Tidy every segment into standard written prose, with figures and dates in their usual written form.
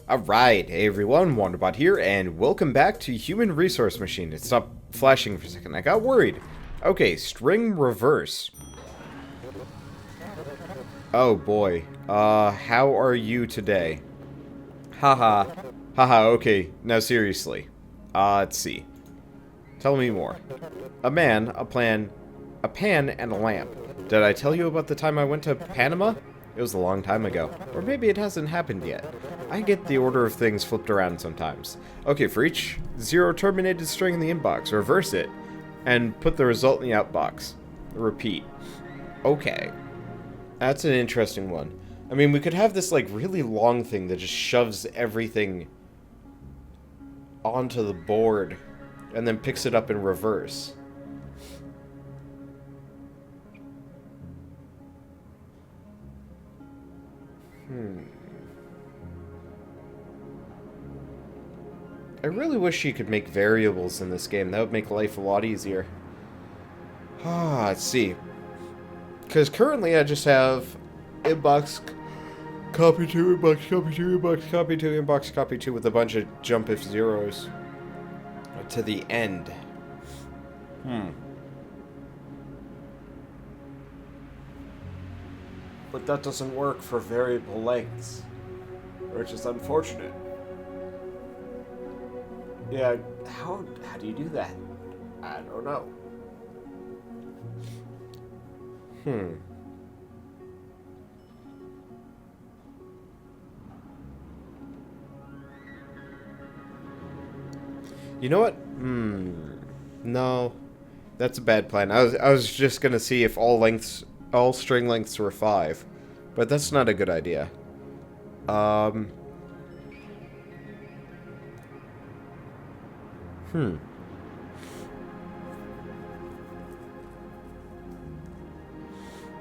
Alright, hey everyone, Wanderbot here, and welcome back to Human Resource Machine. It stopped flashing for a second, I got worried. Okay, string reverse. Oh boy, how are you today? Haha, haha, okay, now seriously. Let's see. Tell me more. A man, a plan, a pan, and a lamp. Did I tell you about the time I went to Panama? It was a long time ago. Or maybe it hasn't happened yet. I get the order of things flipped around sometimes. Okay, for each zero terminated string in the inbox, reverse it, and put the result in the outbox. Repeat. Okay. That's an interesting one. I mean, we could have this, like, really long thing that just shoves everything onto the board and then picks it up in reverse. I really wish you could make variables in this game. That would make life a lot easier. Let's see. Because currently I just have inbox, copy to, inbox, copy to, inbox, copy to, inbox, copy to, with a bunch of jump if zeros to the end. But that doesn't work for variable lengths, which is unfortunate. Yeah, how do you do that? I don't know. You know what? No. That's a bad plan. I was just gonna see if all string lengths were 5. But that's not a good idea.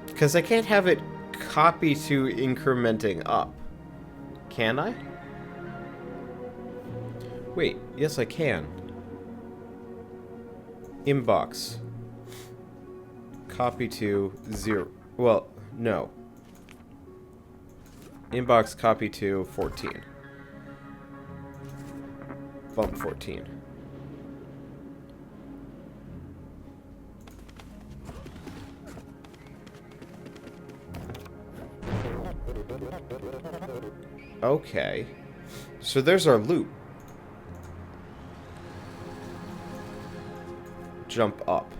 Because I can't have it copy to incrementing up. Can I? Wait, yes I can. Inbox. Copy to 0. Well, no. Inbox copy to 14. Bump 14. Okay. So there's our loop. Jump up.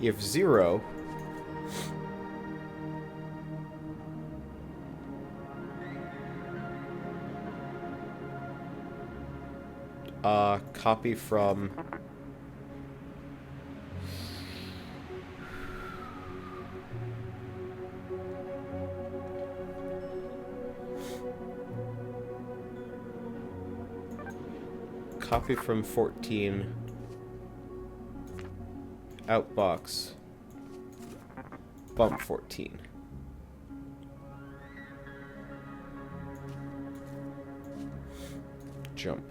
If 0... copy from... Copy from 14... Outbox. Bump 14. Jump.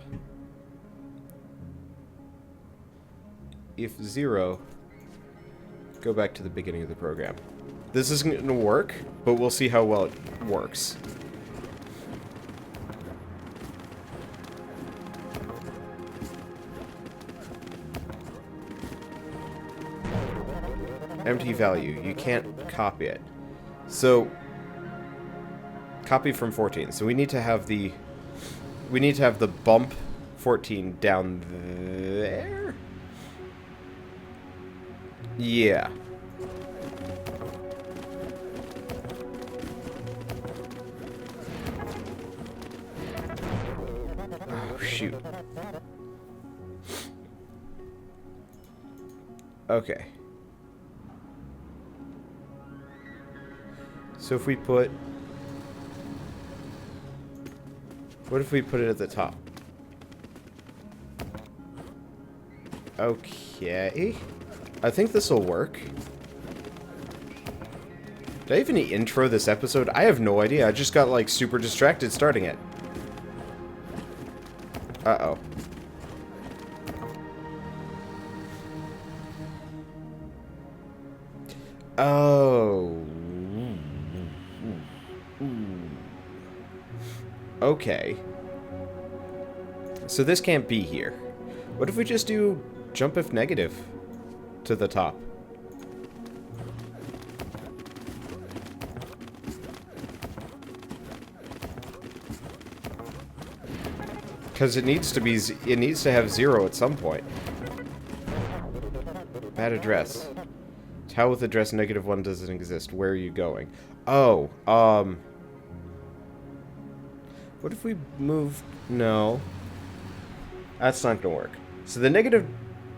If 0, go back to the beginning of the program. This isn't going to work, but we'll see how well it works. Empty value. You can't copy it. So, copy from 14. So we need to have the bump 14 down there. Yeah. Oh, shoot. Okay. So if we put... What if we put it at the top? Okay. I think this will work. Did I even intro this episode? I have no idea. I just got, like, super distracted starting it. Uh-oh. Oh. Okay. So this can't be here. What if we just do jump if negative to the top? Because it needs to have 0 at some point. Bad address. Tile with address -1 doesn't exist. Where are you going? Oh, what if we move... No. That's not gonna work. So the negative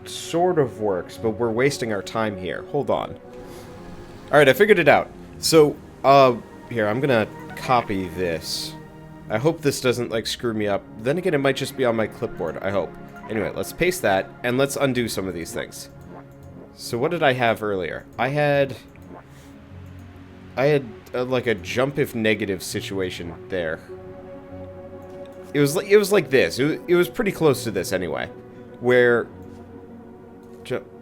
sort of works, but we're wasting our time here. Hold on. Alright, I figured it out. So, here, I'm gonna copy this. I hope this doesn't, like, screw me up. Then again, it might just be on my clipboard, I hope. Anyway, let's paste that, and let's undo some of these things. So what did I have earlier? I had like a jump if negative situation there. It was like this. It was pretty close to this anyway. Where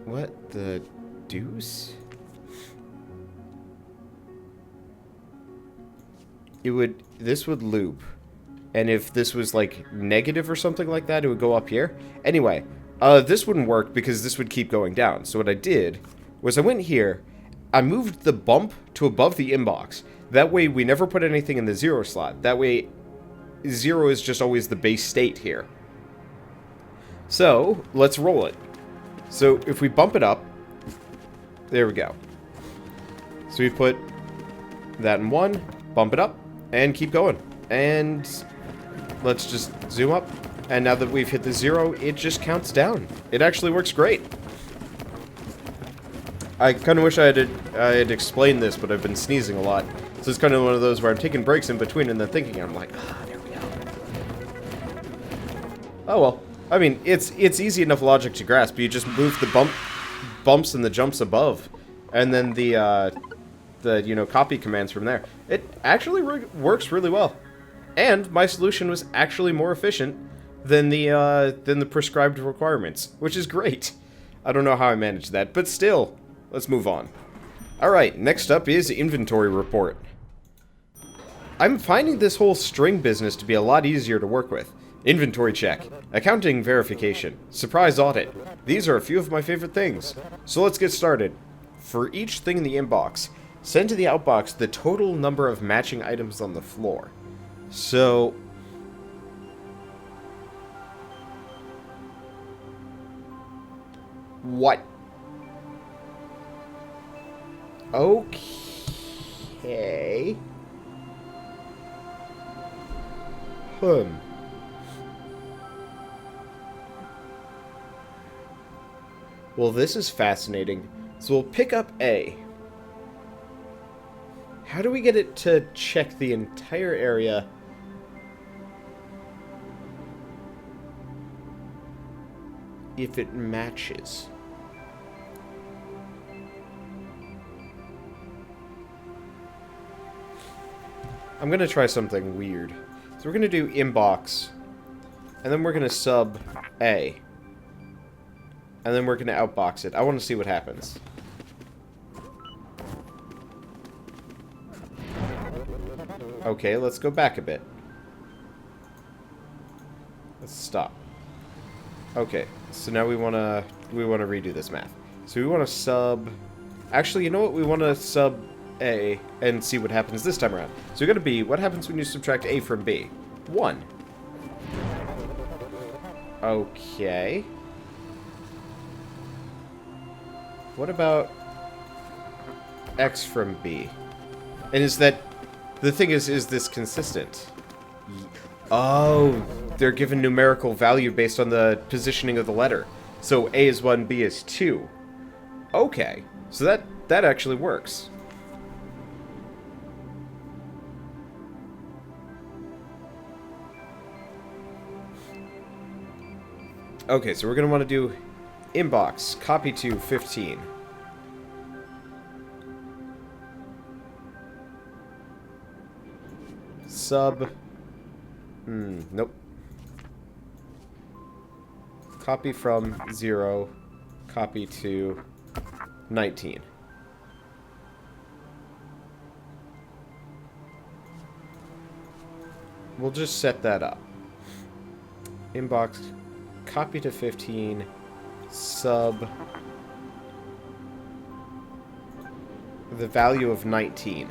what the deuce? This would loop. And if this was like negative or something like that, it would go up here. Anyway, this wouldn't work because this would keep going down. So what I did was I went here, I moved the bump to above the inbox. That way we never put anything in the 0 slot. That way 0 is just always the base state here. So let's roll it. So if we bump it up, there we go. So we put that in 1, bump it up, and keep going. And let's just zoom up. And now that we've hit the 0, it just counts down. It actually works great. I kind of wish I had explained this, but I've been sneezing a lot. So it's kind of one of those where I'm taking breaks in between and then thinking, I'm like, there we go. Oh well. I mean, it's easy enough logic to grasp. You just move the bumps and the jumps above. And then the copy commands from there. It actually works really well. And my solution was actually more efficient than the prescribed requirements, which is great. I don't know how I managed that, but still, let's move on. Alright, next up is inventory report. I'm finding this whole string business to be a lot easier to work with. Inventory check, accounting verification, surprise audit. These are a few of my favorite things. So let's get started. For each thing in the inbox, send to the outbox the total number of matching items on the floor. So what? Okay. Well, this is fascinating. So we'll pick up A. How do we get it to check the entire area? If it matches. I'm gonna try something weird. So we're gonna do inbox, and then we're gonna sub A, and then we're gonna outbox it. I want to see what happens. Okay, let's go back a bit. Let's stop. Okay, so now we wanna redo this math. So we wanna sub. Actually, you know what? We wanna sub A and see what happens this time around. So we got to B. What happens when you subtract A from B? 1. Okay. What about X from B? And is that... The thing is this consistent? Oh, they're given numerical value based on the positioning of the letter. So A is 1, B is 2. Okay. So that actually works. Okay, so we're going to want to do inbox, copy to 15. Sub. Nope. Copy from 0, copy to 19. We'll just set that up. Inbox, copy to 15, sub the value of 19.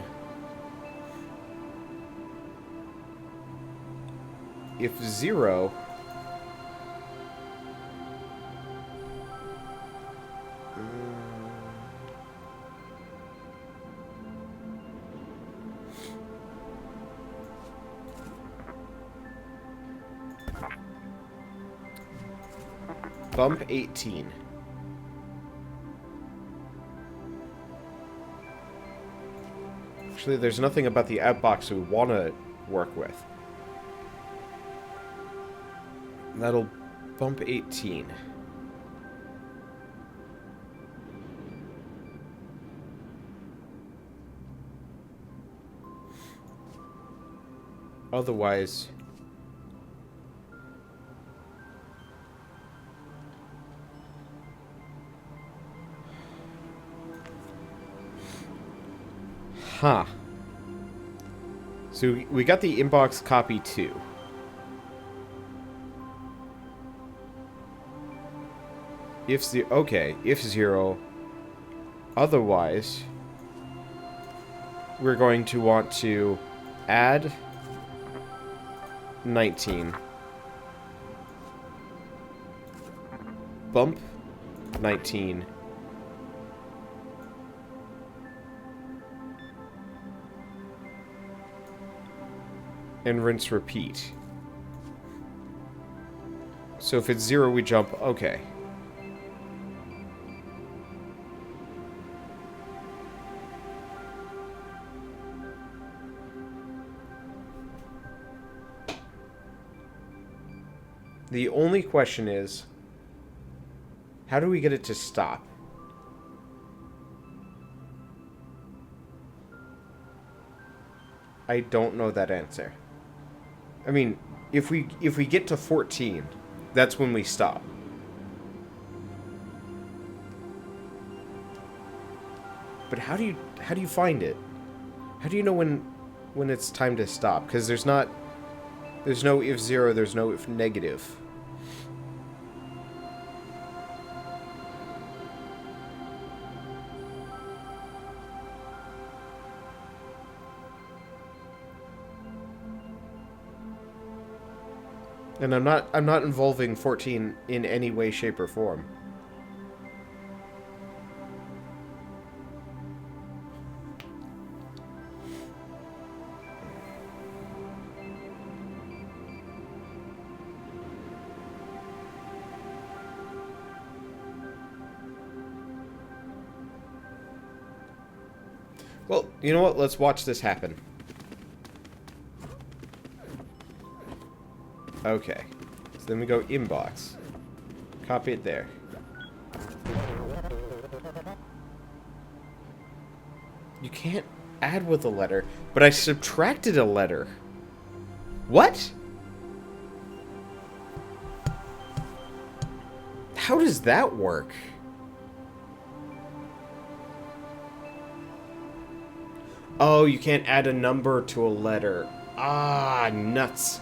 If 0... Bump 18. Actually, there's nothing about the outbox we want to work with. That'll bump 18. Otherwise... Huh. So we got the inbox copy 2. If the okay, if 0. Otherwise, we're going to want to add 19. Bump 19. And rinse repeat. So if it's 0, we jump. Okay. The only question is, how do we get it to stop? I don't know that answer. I mean, if we get to 14, that's when we stop. But how do you find it? How do you know when it's time to stop? Because there's no if 0, there's no if negative. And I'm not involving 14 in any way, shape, or form. Well, you know what? Let's watch this happen. Okay. So then we go inbox. Copy it there. You can't add with a letter, but I subtracted a letter. What? How does that work? Oh, you can't add a number to a letter. Ah, nuts.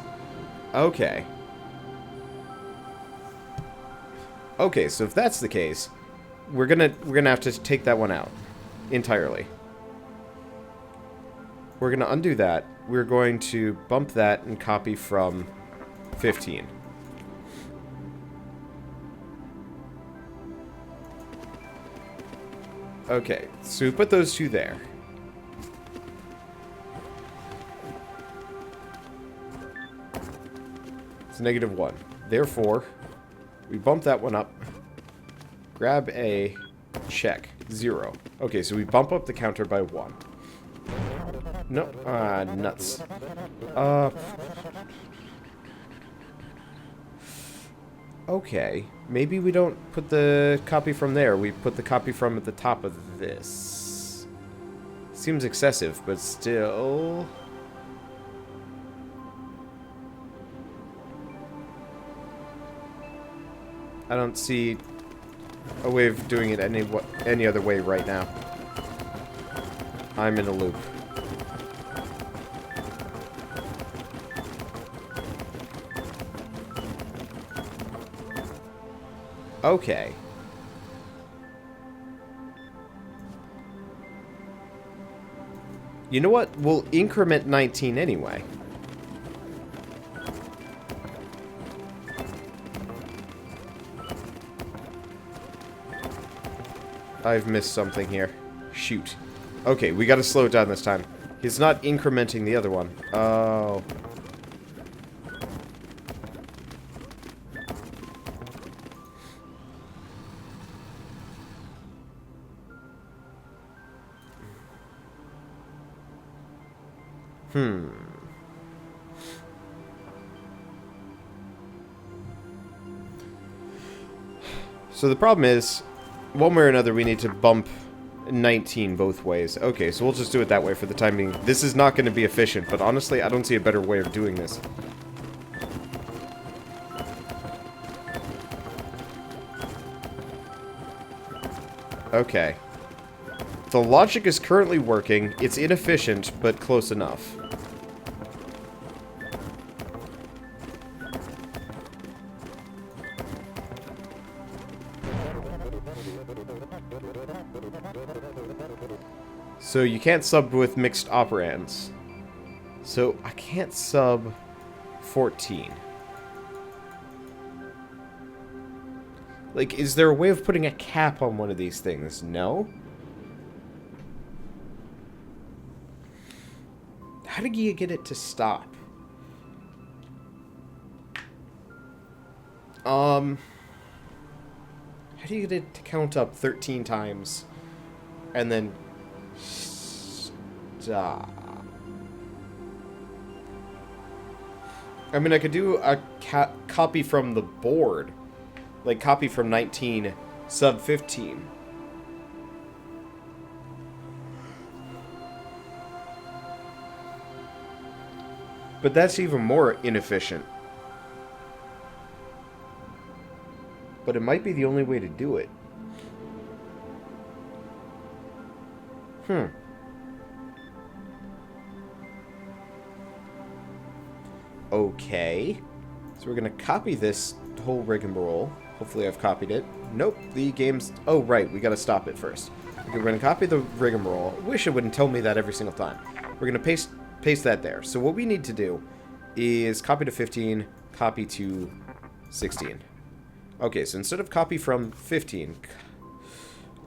Okay. Okay, so if that's the case, we're gonna have to take that one out entirely. We're gonna undo that. We're going to bump that and copy from 15. Okay, so we put those two there. -1. Therefore, we bump that one up. Grab a check. 0. Okay, so we bump up the counter by 1. No, nuts. Okay, maybe we don't put the copy from there. We put the copy from at the top of this. Seems excessive, but still... I don't see a way of doing it any other way right now. I'm in a loop. Okay. You know what? We'll increment 19 anyway. I've missed something here. Shoot. Okay, we gotta slow it down this time. He's not incrementing the other one. Oh. So the problem is, one way or another, we need to bump 19 both ways. Okay, so we'll just do it that way for the time being. This is not going to be efficient, but honestly, I don't see a better way of doing this. Okay. The logic is currently working. It's inefficient, but close enough. So you can't sub with mixed operands. So I can't sub 14. Like, is there a way of putting a cap on one of these things? No? How do you get it to stop? How do you get it to count up 13 times and then stop? I mean, I could do a copy from the board. Like, copy from 19, sub 15. But that's even more inefficient. But it might be the only way to do it. Okay. So we're going to copy this whole rigmarole. Hopefully I've copied it. Nope, the game's... Oh, right, we got to stop it first. Okay, we're going to copy the rigmarole. I wish it wouldn't tell me that every single time. We're going to paste that there. So what we need to do is copy to 15, copy to 16. Okay, so instead of copy from 15...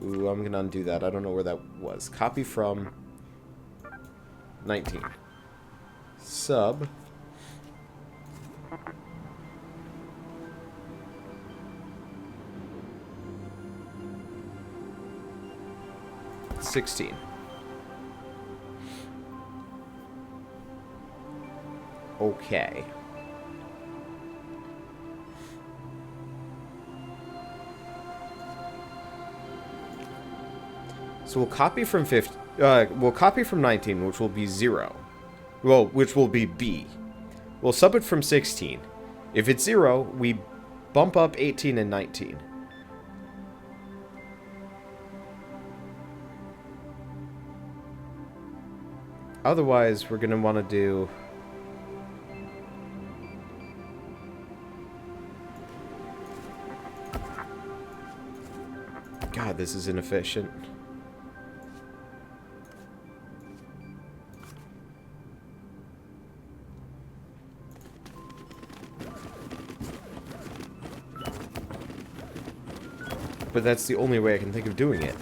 Ooh, I'm going to undo that. I don't know where that was. Copy from 19. Sub... 16. Okay. So we'll copy from 15. We'll copy from 19, which will be 0. Well, which will be B. We'll sub it from 16. If it's 0, we bump up 18 and 19. Otherwise, we're going to want to do... God, this is inefficient. But that's the only way I can think of doing it.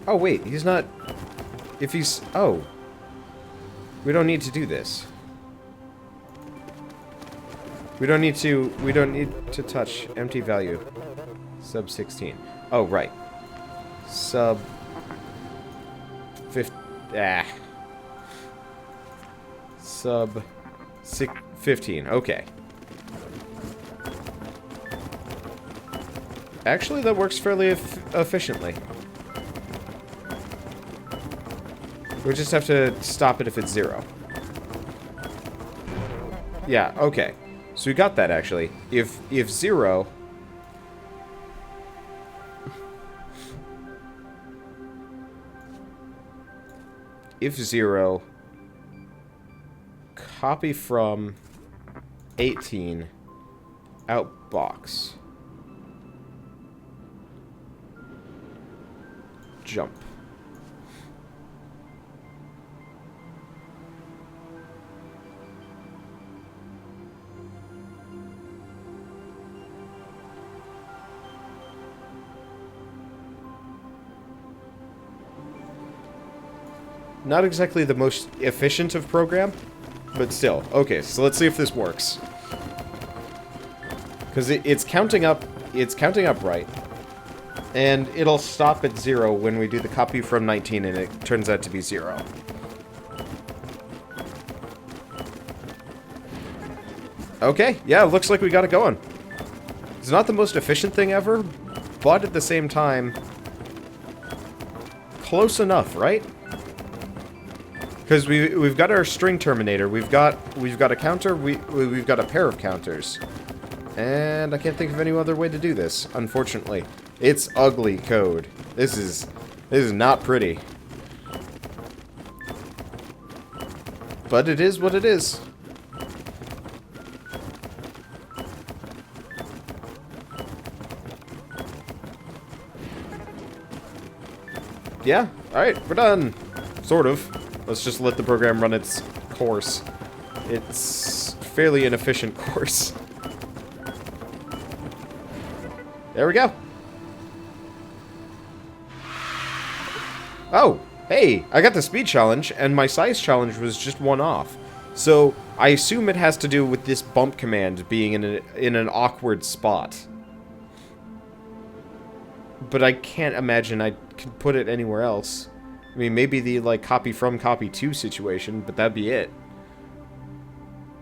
Oh, wait, he's not... If he's... Oh. We don't need to do this. We don't need to touch empty value. Sub 16. Oh, right. Sub... 15... Sub... 15. Okay. Actually, that works fairly efficiently. We just have to stop it if it's 0. Yeah, okay. So we got that, actually. If 0... If 0 copy from 18 outbox. Jump. Not exactly the most efficient of program, but still. Okay, so let's see if this works. Because it's counting up right. And it'll stop at 0 when we do the copy from 19 and it turns out to be 0. Okay, yeah, it looks like we got it going. It's not the most efficient thing ever, but at the same time, close enough, right? Because we've got our string terminator, we've got a counter, we've got a pair of counters, and I can't think of any other way to do this. Unfortunately, it's ugly code. This is not pretty, but it is what it is. Yeah. All right, we're done. Sort of. Let's just let the program run its course. It's fairly inefficient course. There we go. Oh, hey, I got the speed challenge, and my size challenge was just one off. So, I assume it has to do with this bump command being in an awkward spot. But I can't imagine I could put it anywhere else. I mean, maybe the, like, copy from, copy to situation, but that'd be it.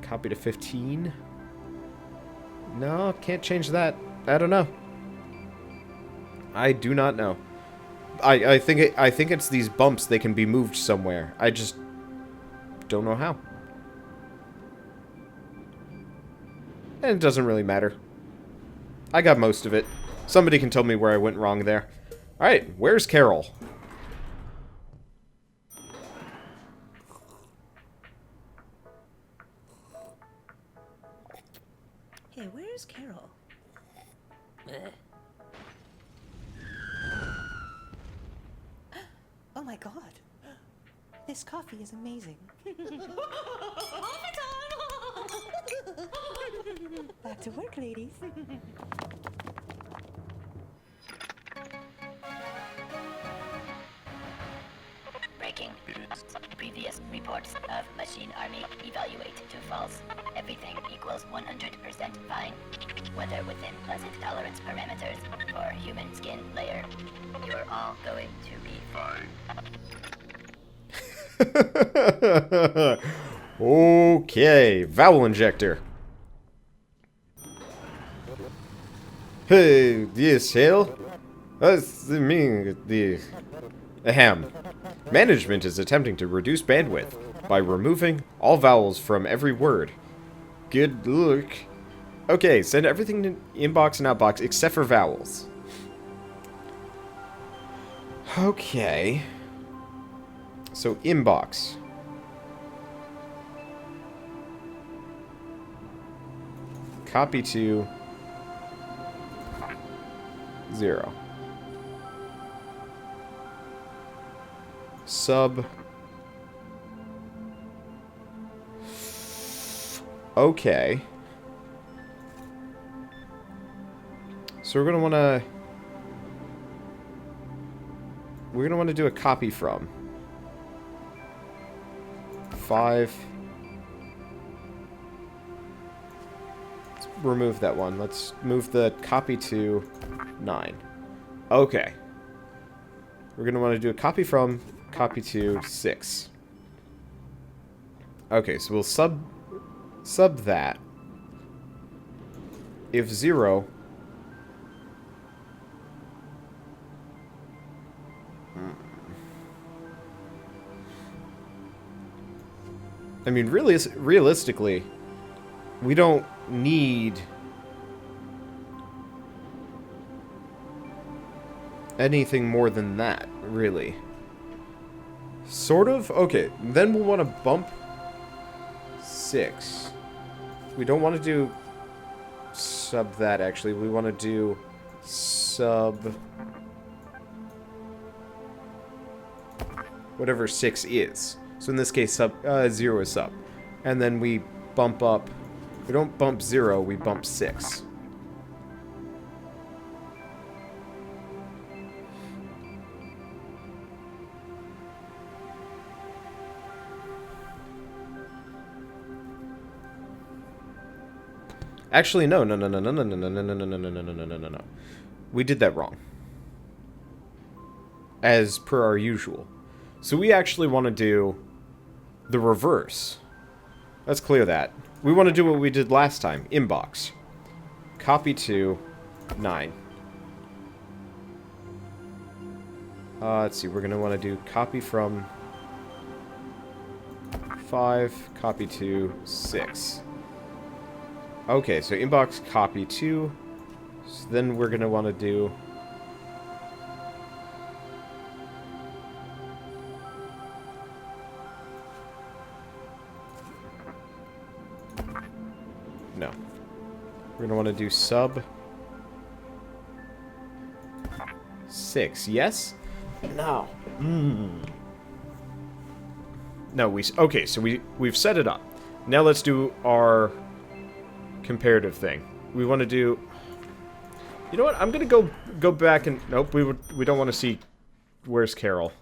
Copy to 15? No, can't change that. I don't know. I do not know. I think it's these bumps, they can be moved somewhere. I just don't know how. And it doesn't really matter. I got most of it. Somebody can tell me where I went wrong there. Alright, where's Carol? Hey, where's Carol? Oh my god. This coffee is amazing. Back to work, ladies. Breaking. Previous reports of machine army evaluate to false. Everything equals 100% fine. Weather within pleasant tolerance parameters for human skin layer. You're all going to be fine. Okay, Vowel injector. Hey, yes, Hale? That's the ahem. Management is attempting to reduce bandwidth by removing all vowels from every word. Good luck. Okay, send everything to inbox and outbox except for vowels. Okay. So, inbox. Copy to 0. Sub. Okay. So we're gonna wanna do a copy from 5. Let's remove that one. Let's move the copy to 9. Okay. We're gonna want to do a copy from, copy to 6. Okay, so we'll sub that. If 0, I mean, really, realistically, we don't need anything more than that, really. Sort of? Okay, then we'll want to bump 6. We don't want to do sub that, actually. We want to do sub... whatever 6 is. So in this case, sub 0 is sub. And then we bump up... we don't bump 0, we bump 6. Actually, no. We did that wrong. As per our usual. So we actually want to do the reverse. Let's clear that. We want to do what we did last time. Inbox. Copy to 9. Let's see. We're going to want to do copy from 5. Copy to 6. Okay, so inbox copy 2. So then we're going to want to do... no. We're going to want to do sub 6. Yes? No. No, okay, so we've set it up. Now let's do our comparative thing. We want to do... you know what? I'm going to go back and... nope, we don't want to see... where's Carol?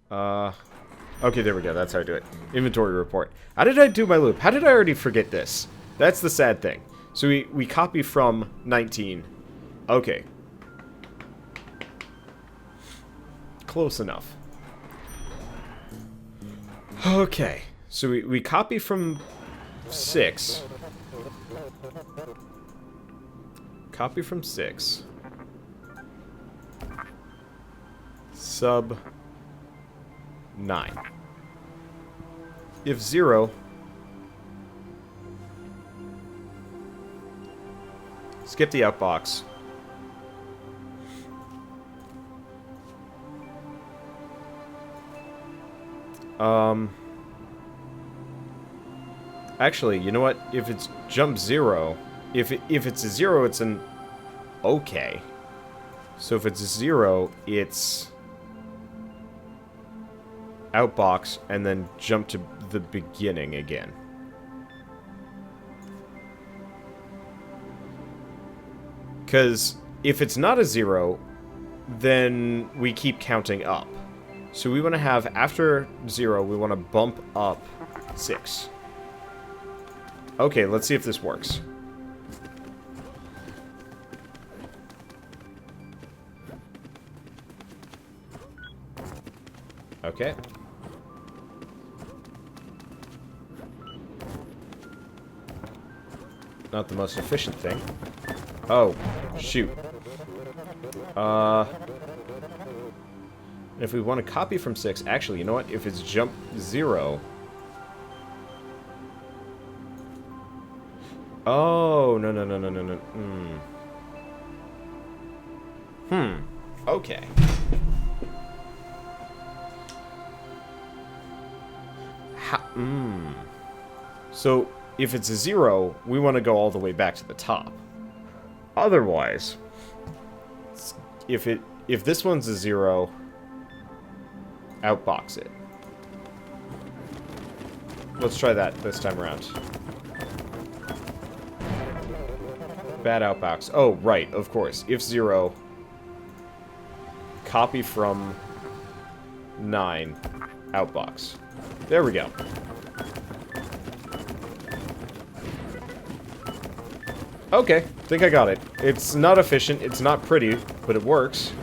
Okay, there we go. That's how I do it. Inventory report. How did I do my loop? How did I already forget this? That's the sad thing. So we copy from 19. Okay. Close enough. Okay. So we copy from 6. Copy from 6. Sub 9. If 0... skip the outbox. Actually, you know what? If it's jump 0, if it's a 0, it's an okay. So if it's 0, it's outbox and then jump to the beginning again. Because if it's not a 0, then we keep counting up. So we want to have, after 0, we want to bump up 6. Okay, let's see if this works. Okay. Not the most efficient thing. Oh, shoot. If we want to copy from 6, actually, you know what? If it's jump 0... oh, no. Okay. So, if it's a 0, we want to go all the way back to the top. Otherwise, if this one's a 0, outbox it. Let's try that this time around. Bad outbox. Oh, right, of course. If 0, copy from 9, outbox. There we go. Okay, think I got it. It's not efficient, it's not pretty, but it works.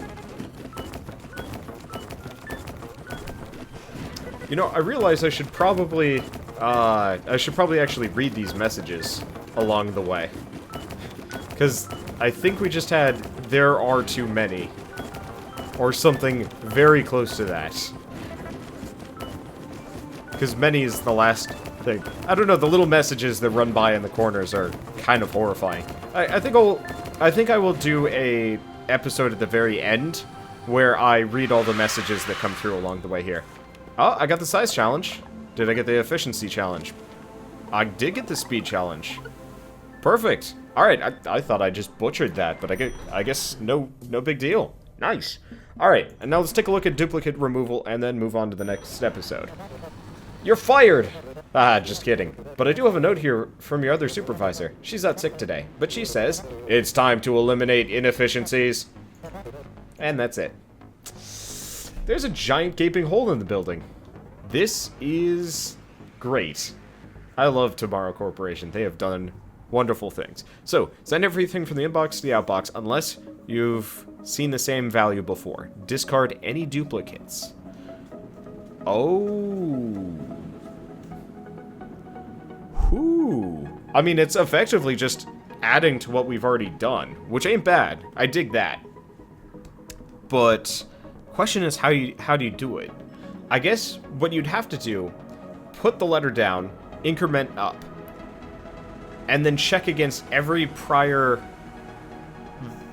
You know, I realize I should probably actually read these messages along the way. Because I think we just had, there are too many. Or something very close to that. Because many is the last thing. I don't know, the little messages that run by in the corners are kind of horrifying. I think I will do a episode at the very end where I read all the messages that come through along the way here. Oh, I got the size challenge. Did I get the efficiency challenge? I did get the speed challenge. Perfect. Alright, I thought I just butchered that, but I guess no big deal. Nice. Alright, and now let's take a look at duplicate removal and then move on to the next episode. You're fired! Ah, just kidding. But I do have a note here from your other supervisor. She's out sick today, but she says, it's time to eliminate inefficiencies. And that's it. There's a giant gaping hole in the building. This is great. I love Tomorrow Corporation. They have done wonderful things. So, send everything from the inbox to the outbox unless you've seen the same value before. Discard any duplicates. Oh. Whew. I mean, it's effectively just adding to what we've already done, which ain't bad. I dig that. But question is, how do you do it? I guess what you'd have to do, put the letter down, increment up, and then check against every prior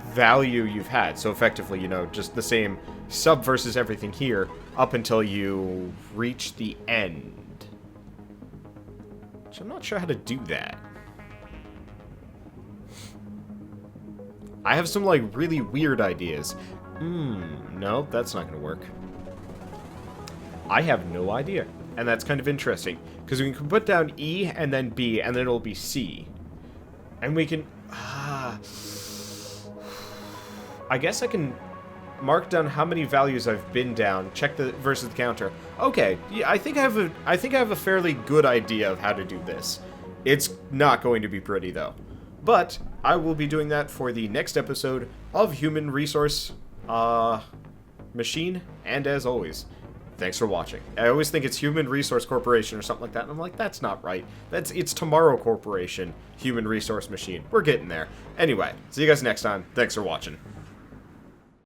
value you've had. So effectively, you know, just the same sub versus everything here up until you reach the end. Which I'm not sure how to do that. I have some, like, really weird ideas. No, that's not going to work. I have no idea. And that's kind of interesting. Because we can put down E and then B, and then it'll be C. And we can... I guess I can mark down how many values I've been down, check the versus the counter. Okay, yeah, I think I have a fairly good idea of how to do this. It's not going to be pretty, though. But I will be doing that for the next episode of Human Resource Machine, and as always, thanks for watching. I always think it's Human Resource Corporation or something like that, and I'm like, that's not right. It's Tomorrow Corporation, Human Resource Machine. We're getting there. Anyway, see you guys next time. Thanks for watching.